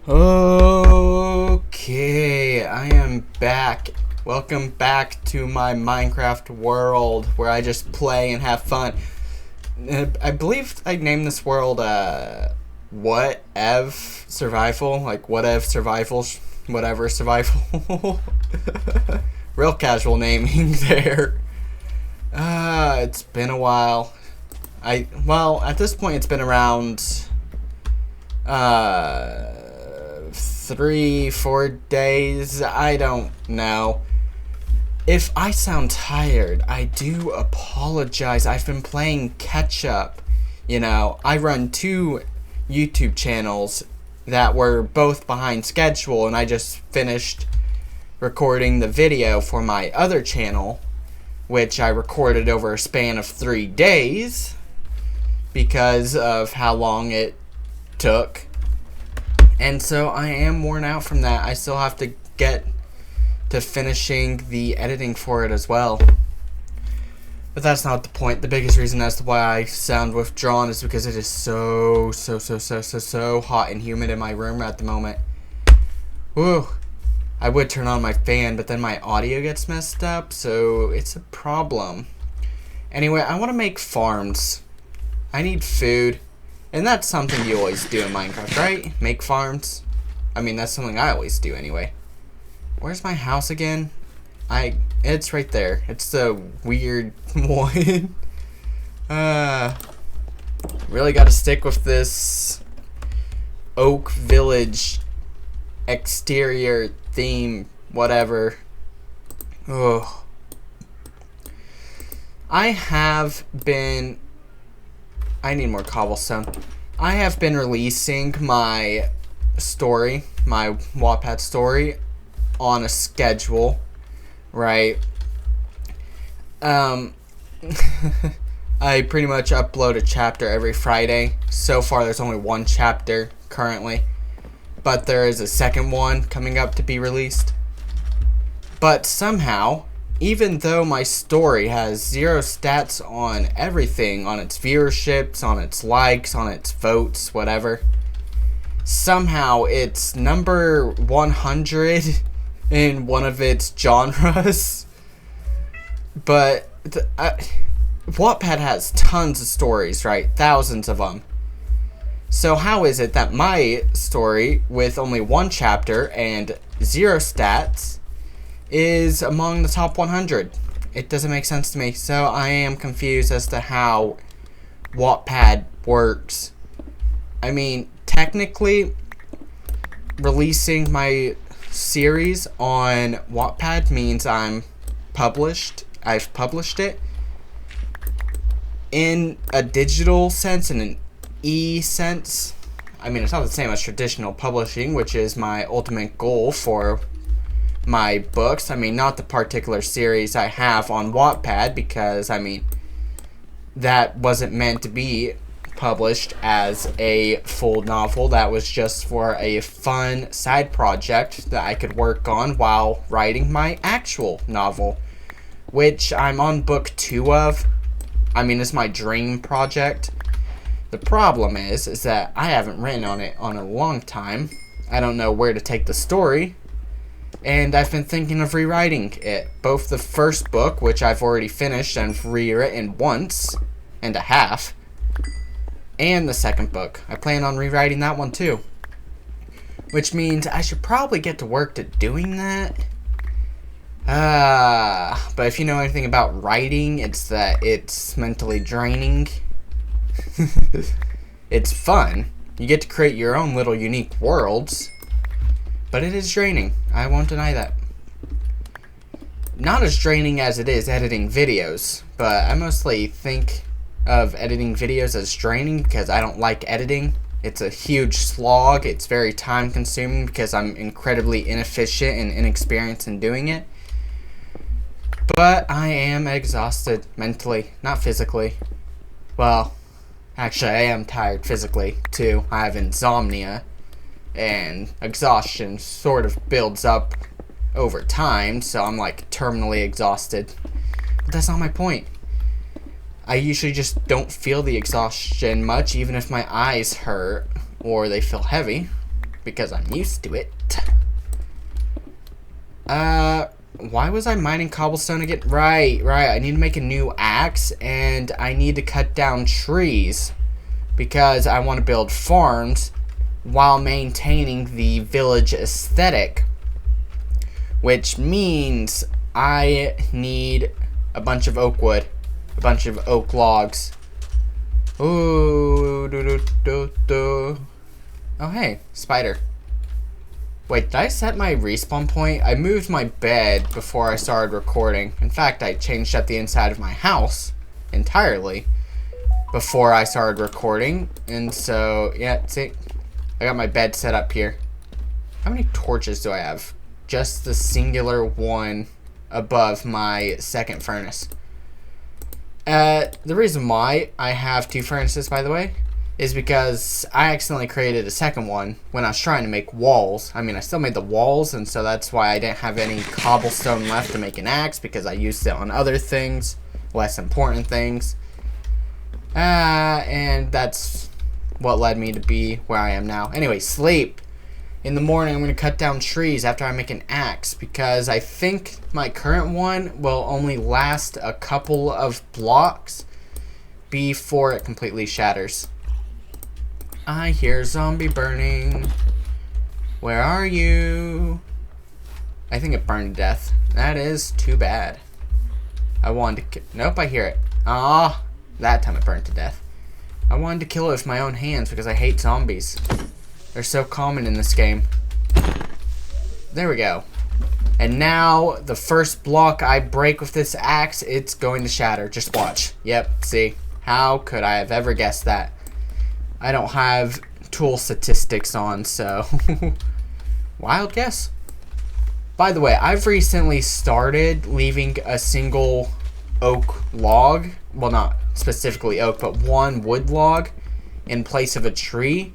Okay, I am back. Welcome back to my Minecraft world where I just play and have fun. I believe I named this world what ev survival, like what ev survival, whatever survival. Real casual naming there. It's been a while. Well, at this point it's been around 3-4 days. I don't know. If I sound tired, I do apologize. I've been playing catch up. I run 2 YouTube channels that were both behind schedule, and I just finished recording the video for my other channel, which I recorded over a span of 3 days because of how long it took. And so I am worn out from that. I still have to get to finishing the editing for it as well. But that's not the point. The biggest reason as to why I sound withdrawn is because it is so hot and humid in my room at the moment. Whew. I would turn on my fan, but then my audio gets messed up, so it's a problem. Anyway, I want to make farms. I need food. And that's something you always do in Minecraft, right? Make farms. I mean, that's something I always do anyway. Where's my house again? It's right there. It's the weird one. Really got to stick with this Oak Village exterior theme, whatever. Oh. I need more cobblestone. I have been releasing my story, my Wattpad story, on a schedule, right? I pretty much upload a chapter every Friday. So far, there's only 1 chapter currently, but there is a second one coming up to be released. But somehow, even though my story has 0 stats on everything, on its viewerships, on its likes, on its votes, whatever, somehow it's number 100 in one of its genres. But Wattpad has tons of stories, right? Thousands of them. So how is it that my story, with only 1 chapter and 0 stats, is among the top 100? It doesn't make sense to me. So I am confused as to how Wattpad works. I mean, technically, releasing my series on Wattpad means I've published it in a digital sense and an e-sense. I mean, it's not the same as traditional publishing, which is my ultimate goal for my books. I mean, not the particular series I have on Wattpad, because, I mean, that wasn't meant to be published as a full novel. That was just for a fun side project that I could work on while writing my actual novel, which I'm on book 2 of. I mean, it's my dream project. The problem is that I haven't written on it on a long time. I don't know where to take the story, and I've been thinking of rewriting it. Both the first book, which I've already finished and rewritten once and a half, and the second book. I plan on rewriting that one too. Which means I should probably get to work to doing that. But if you know anything about writing, it's that it's mentally draining. It's fun. You get to create your own little unique worlds. But it is draining. I won't deny that. Not as draining as it is editing videos, but I mostly think of editing videos as draining because I don't like editing. It's a huge slog. It's very time consuming because I'm incredibly inefficient and inexperienced in doing it. But I am exhausted mentally, not physically. Well, actually I am tired physically too. I have insomnia, and exhaustion sort of builds up over time, so I'm like terminally exhausted. But that's not my point. I usually just don't feel the exhaustion much, even if my eyes hurt or they feel heavy. because I'm used to it. Why was I mining cobblestone again? Right. I need to make a new axe, and I need to cut down trees because I want to build farms while maintaining the village aesthetic, which means I need a bunch of oak wood, a bunch of oak logs. Ooh, oh hey, spider. Wait, did I set my respawn point? I moved my bed before I started recording. In fact, I changed up the inside of my house entirely before I started recording. And so, yeah, see, I got my bed set up here. How many torches do I have? Just the singular one above my second furnace. The reason why I have 2 furnaces, by the way, is because I accidentally created a second one when I was trying to make walls. I mean, I still made the walls, and so that's why I didn't have any cobblestone left to make an axe, because I used it on other things, less important things. And that's what led me to be where I am now. Anyway, sleep. In the morning, I'm going to cut down trees after I make an axe, because I think my current one will only last a couple of blocks before it completely shatters. I hear zombie burning. Where are you? I think it burned to death. That is too bad. I wanted to nope, I hear it. Ah, that time it burned to death. I wanted to kill it with my own hands because I hate zombies. They're so common in this game. There we go. And now, the first block I break with this axe, it's going to shatter. Just watch. Yep, see? How could I have ever guessed that? I don't have tool statistics on, so wild guess. By the way, I've recently started leaving a single oak log, well, not specifically oak, but one wood log in place of a tree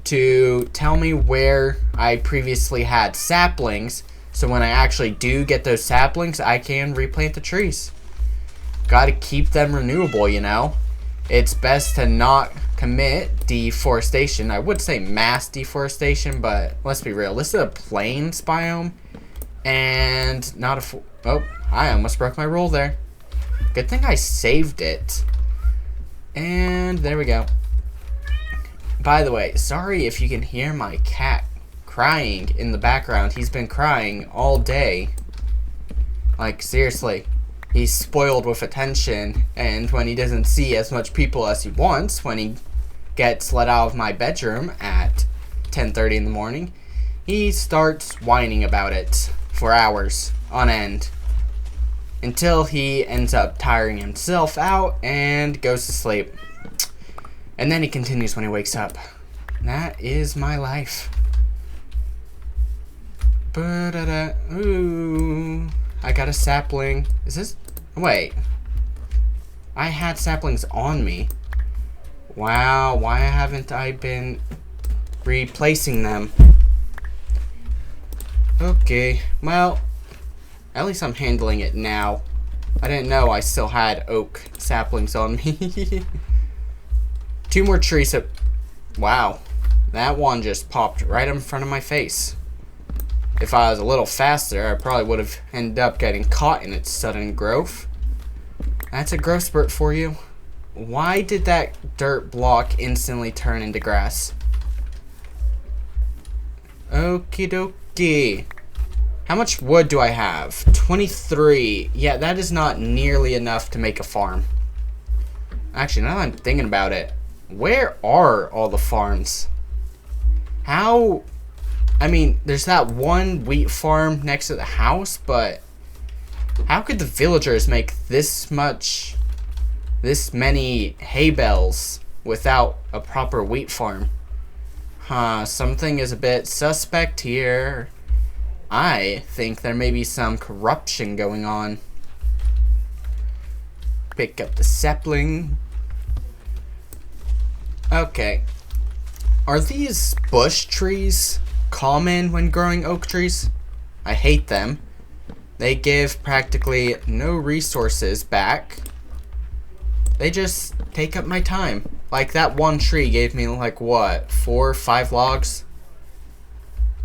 to tell me where I previously had saplings, so when I actually do get those saplings, I can replant the trees. Gotta keep them renewable, you know? It's best to not commit deforestation. I would say mass deforestation, but let's be real. This is a plains biome, and not a... oh, I almost broke my rule there. Good thing I saved it. And there we go. By the way, sorry if you can hear my cat crying in the background. He's been crying all day. Like, seriously. He's spoiled with attention, and when he doesn't see as much people as he wants, when he gets let out of my bedroom at 10:30 in the morning, he starts whining about it for hours on end until he ends up tiring himself out and goes to sleep. And then he continues when he wakes up. That is my life. Ooh, I got a sapling. Is this... wait. I had saplings on me. Wow, why haven't I been replacing them? Okay, well, at least I'm handling it now. I didn't know I still had oak saplings on me. 2 more trees. Wow, that one just popped right in front of my face. If I was a little faster, I probably would have ended up getting caught in its sudden growth. That's a growth spurt for you. Why did that dirt block instantly turn into grass? Okie dokie. How much wood do I have? 23. Yeah, that is not nearly enough to make a farm. Actually, now that I'm thinking about it, where are all the farms? How... I mean, there's that one wheat farm next to the house, but how could the villagers make this many hay bales without a proper wheat farm? Huh, something is a bit suspect here. I think there may be some corruption going on. Pick up the sapling. Okay. Are these bush trees common when growing oak trees? I hate them. They give practically no resources back. They just take up my time. Like that one tree gave me like what, 4 or 5 logs?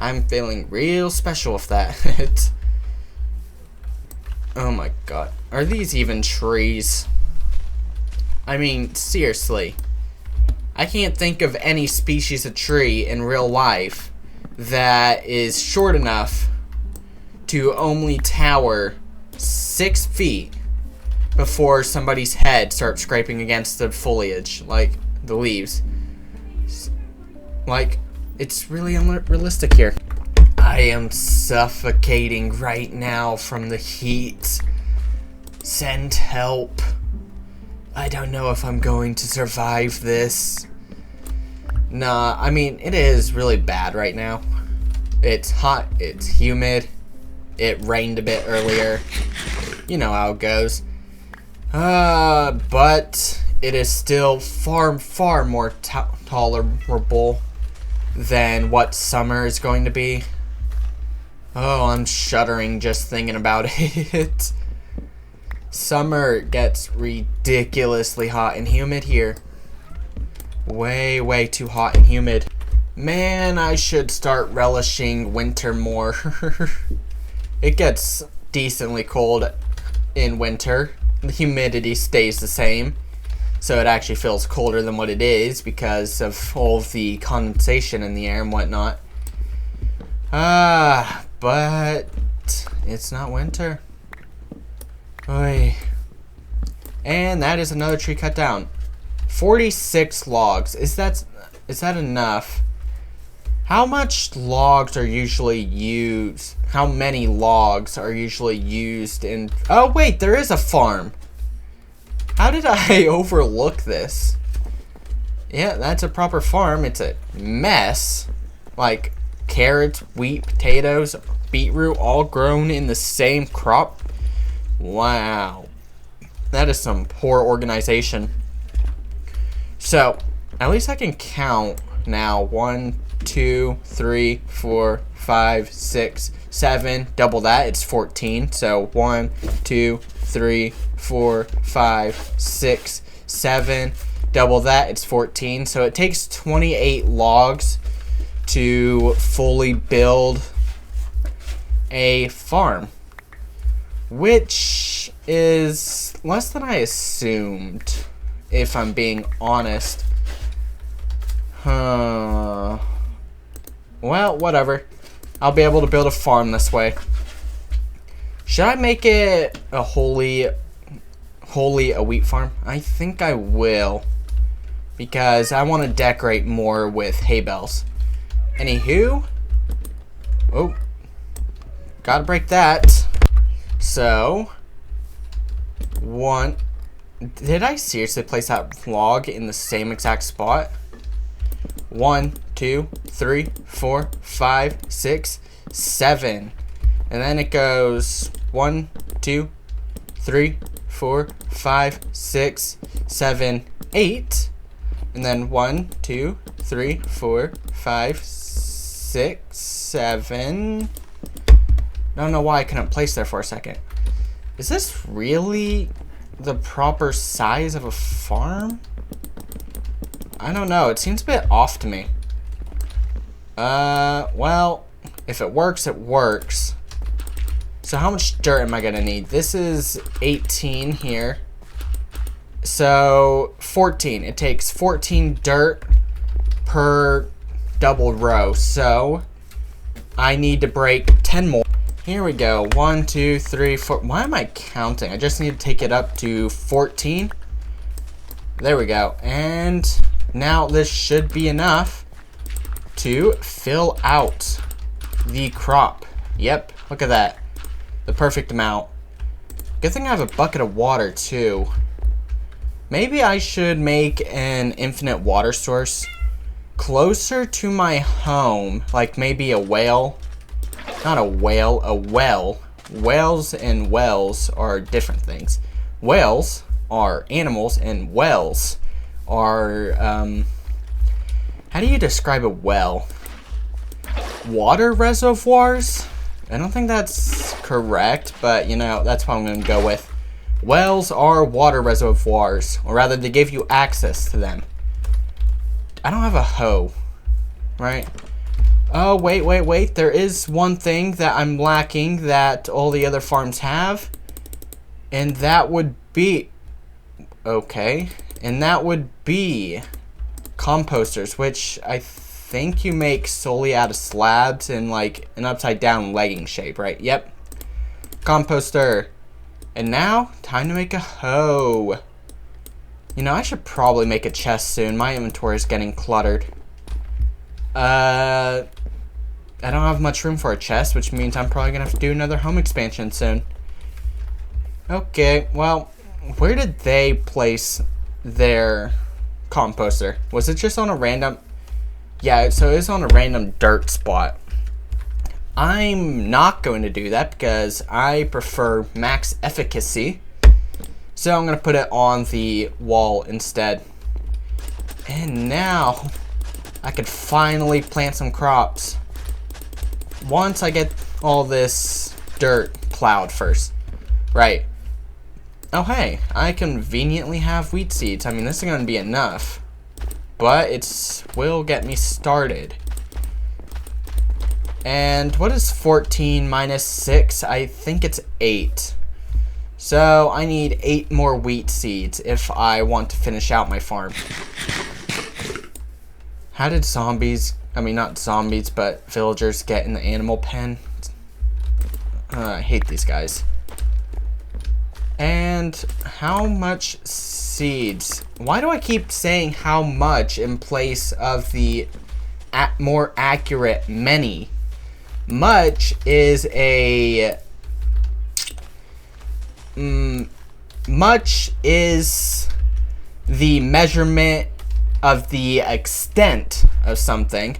I'm feeling real special with that. Oh my god. Are these even trees? I mean, seriously. I can't think of any species of tree in real life that is short enough to only tower 6 feet before somebody's head starts scraping against the foliage, like the leaves. Like, it's really unrealistic here. I am suffocating right now from the heat. Send help. I don't know if I'm going to survive this. Nah, I mean, it is really bad right now. It's hot, it's humid. It rained a bit earlier. You know how it goes. But it is still far more tolerable than what summer is going to be. Oh, I'm shuddering just thinking about it. Summer gets ridiculously hot and humid here. Way too hot and humid. Man, I should start relishing winter more. It gets decently cold in winter. The humidity stays the same. So it actually feels colder than what it is because of all of the condensation in the air and whatnot. But it's not winter. Oy. And that is another tree cut down. 46 logs. Is that enough? How much logs are usually used? How many logs are usually used in... Oh, wait, there is a farm. How did I overlook this? Yeah, that's a proper farm. It's a mess. Like, carrots, wheat, potatoes, beetroot, all grown in the same crop. Wow. That is some poor organization. So, at least I can count now. 1, 2, 3, 4, 5, 6, 7. Double that, it's 14. So 1, 2, 3, 4, 5, 6, 7. Double that, it's 14. So it takes 28 logs to fully build a farm, which is less than I assumed, if I'm being honest. Well, whatever. I'll be able to build a farm this way. Should I make it a wholly a wheat farm? I think I will, because I want to decorate more with hay bales. Anywho, oh, gotta break that. So, did I seriously place that log in the same exact spot? 1, 2, 3, 4, 5, 6, 7. And then it goes 1, 2, 3, 4, 5, 6, 7, 8. And then 1, 2, 3, 4, 5, 6, 7. I don't know why I couldn't place there for a second. Is this really the proper size of a farm? I don't know. It seems a bit off to me. Well, if it works, it works. So how much dirt am I gonna need? This is 18 here. So 14. It takes 14 dirt per double row. So I need to break 10 more. Here we go. 1, 2, 3, 4. Why am I counting? I just need to take it up to 14. There we go. And now this should be enough to fill out the crop. Yep, look at that. The perfect amount. Good thing I have a bucket of water too. Maybe I should make an infinite water source closer to my home, like maybe a whale. Not a whale, a well. Whales and wells are different things. Whales are animals and wells are, how do you describe a well? Water reservoirs? I don't think that's correct, but you know, that's what I'm going to go with. Wells are water reservoirs, or rather they give you access to them. I don't have a hoe, right? Oh, wait. There is one thing that I'm lacking that all the other farms have. And that would be... Okay. And that would be composters, which I think you make solely out of slabs in like an upside down legging shape, right? Yep. Composter. And now, time to make a hoe. You know, I should probably make a chest soon. My inventory is getting cluttered. I don't have much room for a chest, which means I'm probably gonna have to do another home expansion soon. Okay, well, where did they place their composter? Was it just on a random... Yeah, so it was on a random dirt spot. I'm not going to do that because I prefer max efficacy. So I'm going to put it on the wall instead. And now I could finally plant some crops. Once I get all this dirt plowed first. Right. Oh hey, I conveniently have wheat seeds. I mean, this is going to be enough. But it will get me started. And what is 14 minus 6? I think it's 8. So I need 8 more wheat seeds if I want to finish out my farm. How did zombies, I mean not zombies, but villagers get in the animal pen? I hate these guys. And how much seeds? Why do I keep saying how much in place of the more accurate many? Much is a... much is the measurement of the extent of something,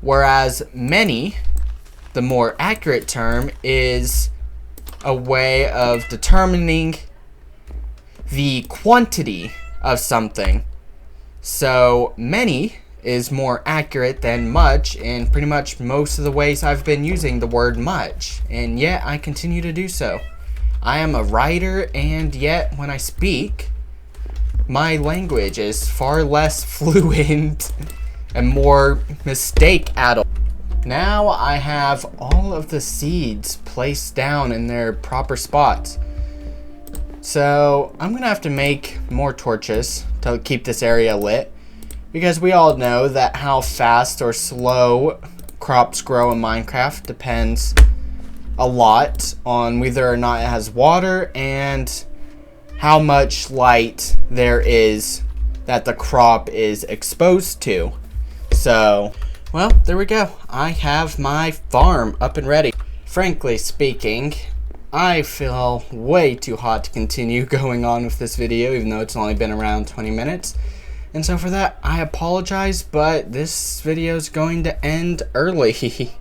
whereas many, the more accurate term, is a way of determining the quantity of something. So many is more accurate than much in pretty much most of the ways I've been using the word much, and yet I continue to do so. I am a writer, and yet when I speak, my language is far less fluent and more mistake-addled. Now I have all of the seeds placed down in their proper spots. So I'm gonna have to make more torches to keep this area lit, because we all know that how fast or slow crops grow in Minecraft depends a lot on whether or not it has water and how much light there is that the crop is exposed to. So, well, there we go. I have my farm up and ready. Frankly speaking, I feel way too hot to continue going on with this video, even though it's only been around 20 minutes. And so for that, I apologize, but this video is going to end early.